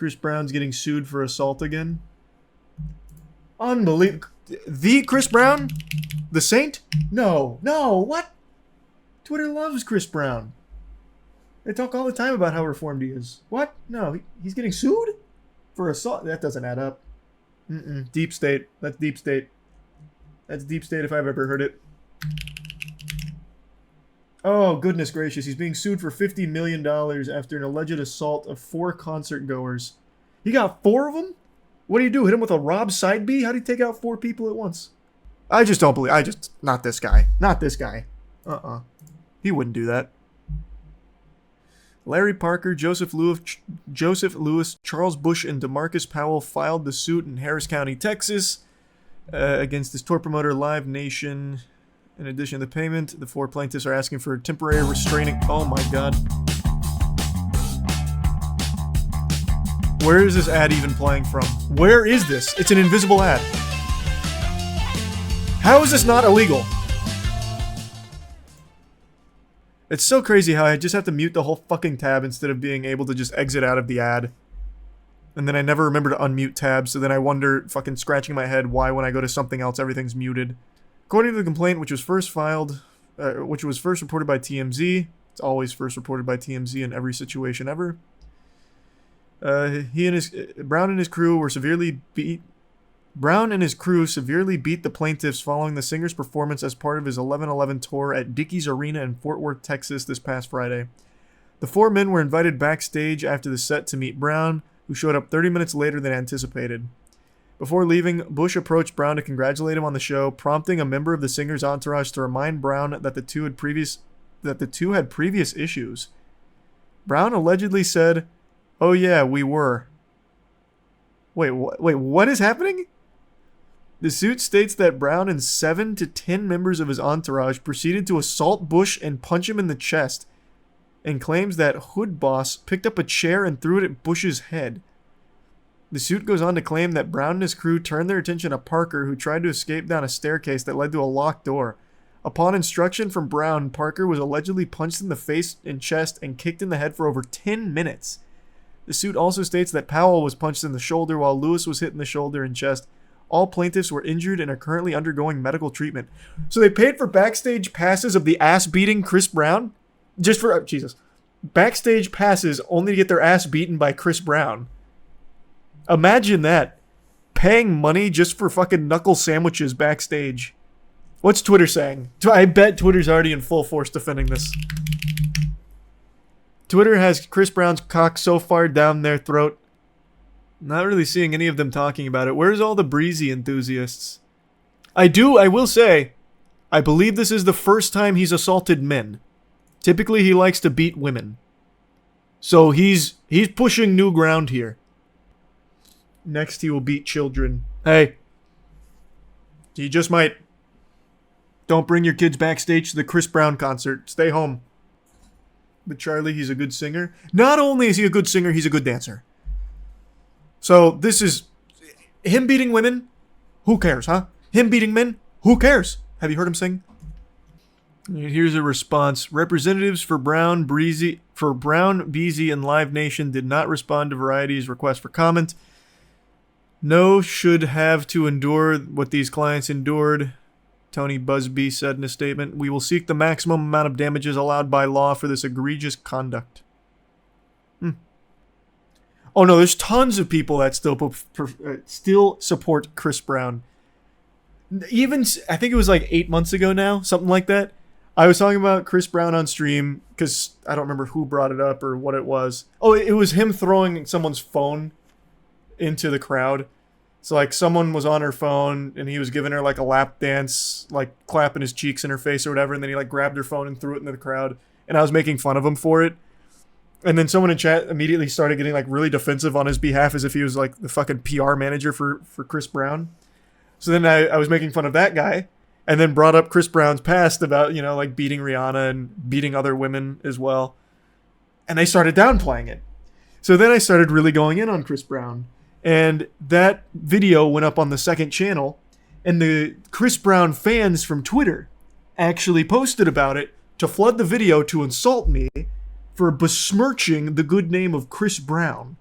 Chris Brown's getting sued for assault again. Unbelievable. The Chris Brown? The Saint? No. What? Twitter loves Chris Brown. They talk all the time about how reformed he is. What? No, he's getting sued for assault? That doesn't add up. Deep state. That's deep state. That's deep state if I've ever heard it. Oh, goodness gracious. He's being sued for $50 million after an alleged assault of 4 concert goers. He got 4 of them? What do you do? Hit him with a Rob side B? How do you take out 4 people at once? I just don't believe... Not this guy. Not this guy. He wouldn't do that. Larry Parker, Joseph Lewis, Charles Bush, and DeMarcus Powell filed the suit in Harris County, Texas, against this tour promoter Live Nation. In addition to the payment, the 4 plaintiffs are asking for a temporary restraining... Oh my god. Where is this ad even playing from? Where is this? It's an invisible ad. How is this not illegal? It's so crazy how I just have to mute the whole fucking tab instead of being able to just exit out of the ad. And then I never remember to unmute tabs, so then I wonder, fucking scratching my head, why when I go to something else everything's muted. According to the complaint, which was first reported by TMZ, it's always first reported by TMZ in every situation ever. Brown and his crew severely beat the plaintiffs following the singer's performance as part of his 11/11 tour at Dickies Arena in Fort Worth, Texas this past Friday. The 4 men were invited backstage after the set to meet Brown, who showed up 30 minutes later than anticipated. Before leaving, Bush approached Brown to congratulate him on the show, prompting a member of the singer's entourage to remind Brown that the two had previous issues. Brown allegedly said, "Oh yeah, we were." Wait, what is happening? The suit states that Brown and 7 to 10 members of his entourage proceeded to assault Bush and punch him in the chest, and claims that Hood Boss picked up a chair and threw it at Bush's head. The suit goes on to claim that Brown and his crew turned their attention to Parker, who tried to escape down a staircase that led to a locked door. Upon instruction from Brown, Parker was allegedly punched in the face and chest and kicked in the head for over 10 minutes. The suit also states that Powell was punched in the shoulder while Lewis was hit in the shoulder and chest. All plaintiffs were injured and are currently undergoing medical treatment. So they paid for backstage passes of the ass-beating Chris Brown? Just for... Jesus. Backstage passes only to get their ass beaten by Chris Brown. Imagine that. Paying money just for fucking knuckle sandwiches backstage. What's Twitter saying? I bet Twitter's already in full force defending this. Twitter has Chris Brown's cock so far down their throat. Not really seeing any of them talking about it. Where's all the breezy enthusiasts? I will say, I believe this is the first time he's assaulted men. Typically he likes to beat women. So he's pushing new ground here. Next he will beat children. Hey. He just might. Don't bring your kids backstage to the Chris Brown concert. Stay home. But Charlie, he's a good singer. Not only is he a good singer, he's a good dancer. So this is him beating women. Who cares, huh? Him beating men. Who cares? Have you heard him sing? Here's a response. Representatives for Brown, Beasy, and Live Nation did not respond to Variety's request for comment. No should have to endure what these clients endured, Tony Busby said in a statement. We will seek the maximum amount of damages allowed by law for this egregious conduct. Oh no, there's tons of people that still support Chris Brown. Even, I think it was like 8 months ago now, something like that. I was talking about Chris Brown on stream because I don't remember who brought it up or what it was. Oh, it was him throwing someone's phone into the crowd. So like someone was on her phone and he was giving her like a lap dance, like clapping his cheeks in her face or whatever, and then he like grabbed her phone and threw it into the crowd, and I was making fun of him for it. And then someone in chat immediately started getting like really defensive on his behalf as if he was like the fucking PR manager for Chris Brown. So then I was making fun of that guy and then brought up Chris Brown's past about, you know, like beating Rihanna and beating other women as well. And they started downplaying it. So then I started really going in on Chris Brown. And that video went up on the second channel. And the Chris Brown fans from Twitter actually posted about it to flood the video to insult me for besmirching the good name of Chris Brown.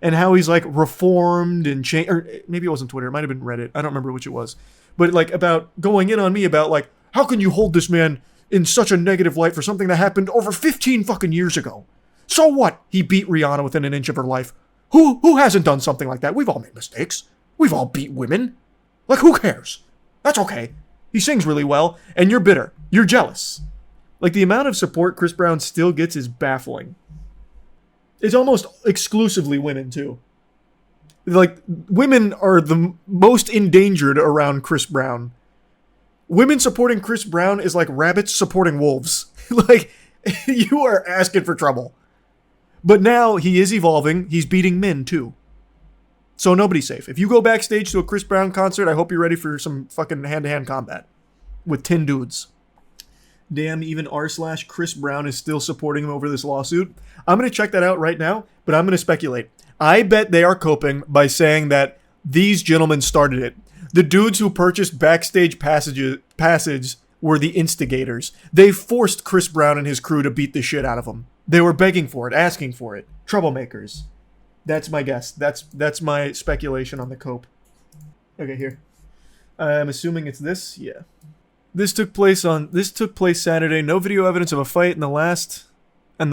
and how he's like reformed and changed, or maybe it wasn't Twitter, it might have been Reddit, I don't remember which it was, but like about going in on me about like, how can you hold this man in such a negative light for something that happened over 15 fucking years ago? So what? He beat Rihanna within an inch of her life. Who hasn't done something like that? We've all made mistakes. We've all beat women. Like, who cares? That's okay. He sings really well, and you're bitter. You're jealous. Like, the amount of support Chris Brown still gets is baffling. It's almost exclusively women, too. Like, women are the most endangered around Chris Brown. Women supporting Chris Brown is like rabbits supporting wolves. Like, you are asking for trouble. But now he is evolving. He's beating men, too. So nobody's safe. If you go backstage to a Chris Brown concert, I hope you're ready for some fucking hand-to-hand combat with 10 dudes. Damn, even r/Chris Brown is still supporting him over this lawsuit. I'm going to check that out right now, but I'm going to speculate. I bet they are coping by saying that these gentlemen started it. The dudes who purchased backstage passages were the instigators. They forced Chris Brown and his crew to beat the shit out of him. They were begging for it, asking for it. Troublemakers. That's my guess. That's my speculation on the cope. Okay, here. I'm assuming it's this. Yeah. This took place Saturday. No video evidence of a fight in the last. I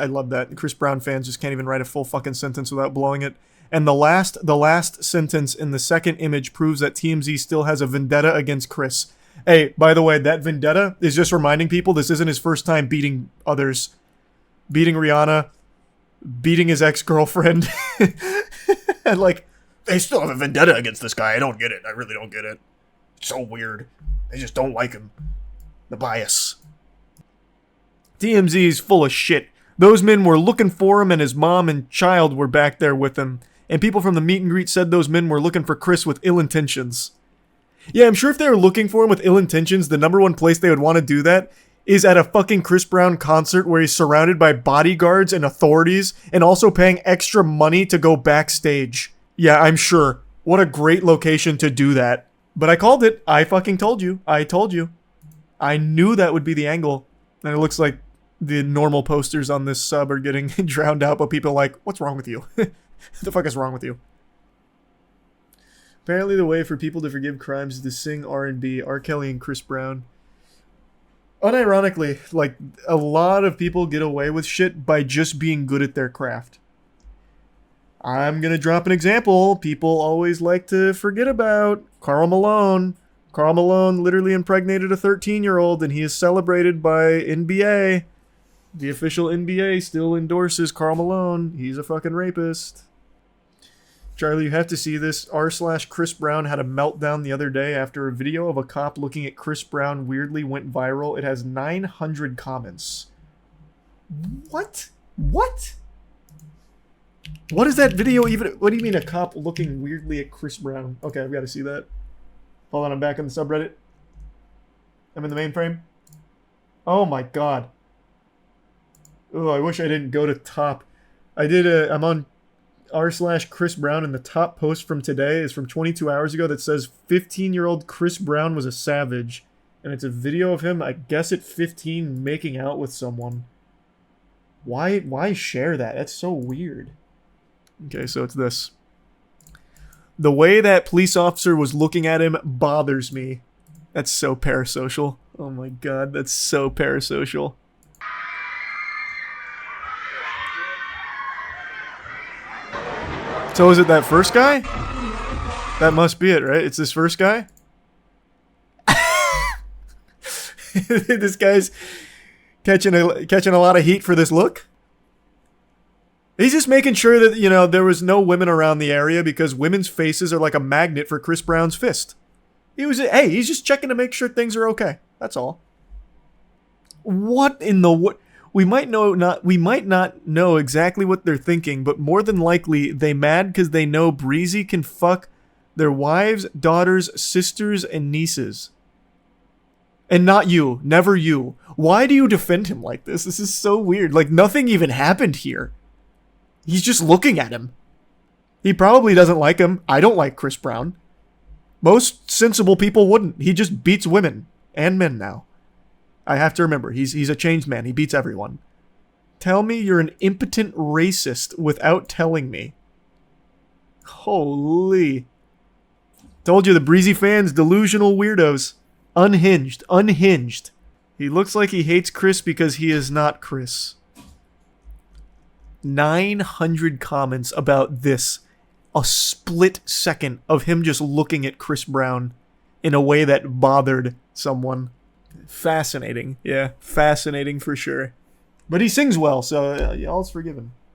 love that. Chris Brown fans just can't even write a full fucking sentence without blowing it. And the last sentence in the second image proves that TMZ still has a vendetta against Chris. Hey, by the way, that vendetta is just reminding people this isn't his first time beating others. Beating Rihanna, beating his ex-girlfriend. And like, they still have a vendetta against this guy. I don't get it. I really don't get it. It's so weird. They just don't like him. The bias. TMZ is full of shit. Those men were looking for him, and his mom and child were back there with him. And people from the meet and greet said those men were looking for Chris with ill intentions. Yeah, I'm sure if they were looking for him with ill intentions, the number one place they would want to do that is at a fucking Chris Brown concert where he's surrounded by bodyguards and authorities and also paying extra money to go backstage. Yeah, I'm sure. What a great location to do that. But I called it. I fucking told you. I told you. I knew that would be the angle. And it looks like the normal posters on this sub are getting drowned out, but people are like, what's wrong with you? What the fuck is wrong with you? Apparently the way for people to forgive crimes is to sing R&B, R. Kelly and Chris Brown. Unironically, like, a lot of people get away with shit by just being good at their craft. I'm gonna drop an example people always like to forget about. Karl Malone. Karl Malone literally impregnated a 13-year-old, and he is celebrated by NBA. The official NBA still endorses Karl Malone. He's a fucking rapist. Charlie, you have to see this. r/Chris Brown had a meltdown the other day after a video of a cop looking at Chris Brown weirdly went viral. It has 900 comments. What? What? What is that video even? What do you mean a cop looking weirdly at Chris Brown? Okay, I've got to see that. Hold on, I'm back on the subreddit. I'm in the main frame. Oh my god. Oh, I wish I didn't go to top. I'm on r/Chris Brown, and the top post from today is from 22 hours ago that says 15-year-old Chris Brown was a savage. And it's a video of him, I guess at 15, making out with someone. Why share that? That's so weird. Okay, so it's this. The way that police officer was looking at him bothers me. That's so parasocial. Oh my god, that's so parasocial. So is it that first guy? That must be it, right? It's this first guy? This guy's catching a lot of heat for this look? He's just making sure that, you know, there was no women around the area because women's faces are like a magnet for Chris Brown's fist. He's just checking to make sure things are okay. That's all. What in the what? We might not know exactly what they're thinking, but more than likely they mad because they know Breezy can fuck their wives, daughters, sisters, and nieces. And not you. Never you. Why do you defend him like this? This is so weird. Like, nothing even happened here. He's just looking at him. He probably doesn't like him. I don't like Chris Brown. Most sensible people wouldn't. He just beats women and men now. I have to remember, he's a changed man. He beats everyone. Tell me you're an impotent racist without telling me. Holy. Told you, the Breezy fans, delusional weirdos. Unhinged. Unhinged. He looks like he hates Chris because he is not Chris. 900 comments about this. A split second of him just looking at Chris Brown in a way that bothered someone. Fascinating. Yeah, fascinating for sure. But he sings well, so y'all's forgiven.